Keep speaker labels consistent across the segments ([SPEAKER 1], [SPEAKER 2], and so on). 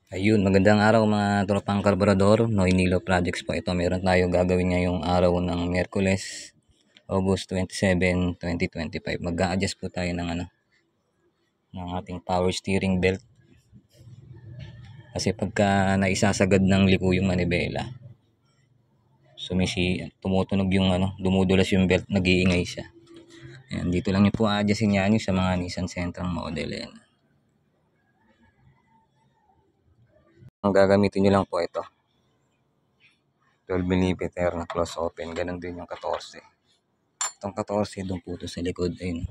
[SPEAKER 1] Ayun, magandang araw mga tropang karburador, Noinilo Projects po ito. Meron tayo gagawin ngayong araw ng Miyerkules, August 27, 2025. Mag-a-adjust po tayo ng ating power steering belt. Kasi pagka naisasagad ng liko yung manibela, tumutunog yung dumudulas yung belt, nag-iingay siya. Ayan, dito lang yung po a-adjustin yan sa mga Nissan Sentra model. Ayan. Ang gagamitin nyo lang po ito, 12mm na close open, ganun din yung 14. Itong 14 doon po ito sa likod, ayun.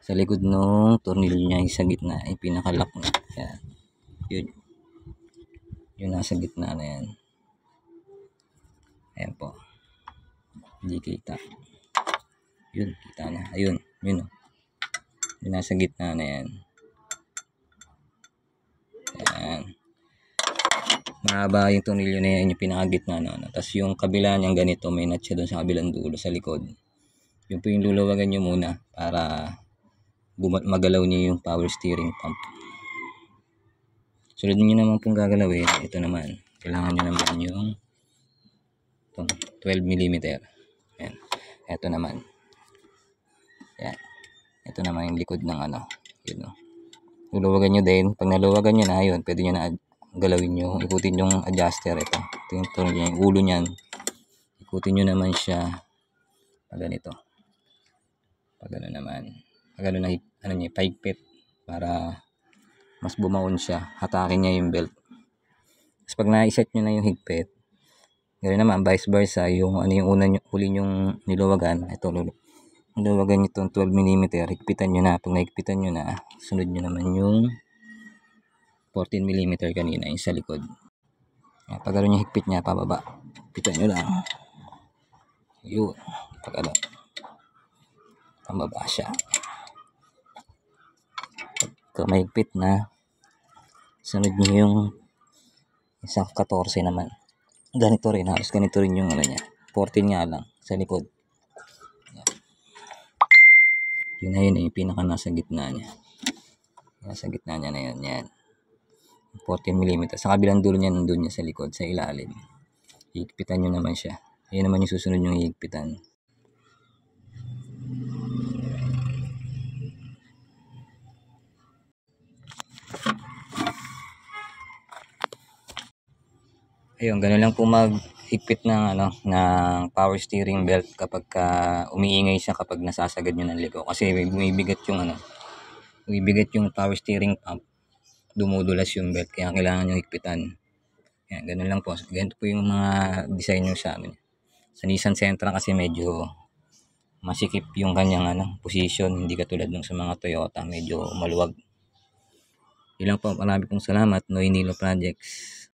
[SPEAKER 1] Sa likod nung tornilyo niya yung sa gitna, ay pinakalock na. Yan. Yun nasa gitna na yan. Ayan po. Hindi kita. Yun, kita na. Ayun, yun o. Yun nasa gitna na yan. Ayan. Mahaba yung tornilyo na yan, yung pinakagitna na. Tapos yung kabila niyang ganito, may nut siya doon sa kabilang dulo, sa likod. Yun po yung luluwagan nyo muna para magalaw niyo yung power steering pump. Sunod niyo naman pong gagalawin, ito naman. Kailangan nyo naman yung 12mm. Ayan. Ito naman. Ayan. Ito naman yung likod ng yun o. Luluwagan nyo din. Pag naluwagan nyo na, yun, pwede nyo na galawin nyo. Ikutin yung adjuster. Ito yung ulo nyan. Ikutin nyo naman siya. Pag ganito. Pag gano'n naman. Pag gano'n na, paigpit. Para mas bumaon siya. Hatakin niya yung belt. Tapos pag na-set nyo na yung higpit, gano'n naman, vice versa, yung uli yung niluwagan, ito, niluwagan nyo itong 12mm, higpitan nyo na. Pag nahigpitan nyo na, sunod nyo naman yung 14mm kanina, yung sa likod. Pag gano'n yung higpit niya, pababa. Higpitan nyo lang. Yun. Pag pababa siya. Pag mahigpit na, sunod nyo yung isang 14 naman. Ganito rin, halos ganito rin yung niya. 14 nga lang sa likod. Yun na yun, yung pinaka nasa gitna niya. Nasa gitna niya na yun, yan. 14mm. Sa kabilang dulo niya, nandun niya sa likod, sa ilalim. Higpitan nyo naman siya. Ayun naman yung susunod yung higpitan. Ayun, gano'n lang po maghigpit ng ng power steering belt kapag umiingay siya kapag nasasagad nyo ng liko. Kasi bumibigat yung power steering pump, dumudulas yung belt, kaya kailangan nyo higpitan. Yan, gano'n lang po. Ganito po yung mga design nyo sa amin. Sa Nissan Sentra kasi medyo masikip yung kanyang position, hindi katulad ng sa mga Toyota, medyo maluwag. Yun lang po, marami pong salamat. Noinilo Projects.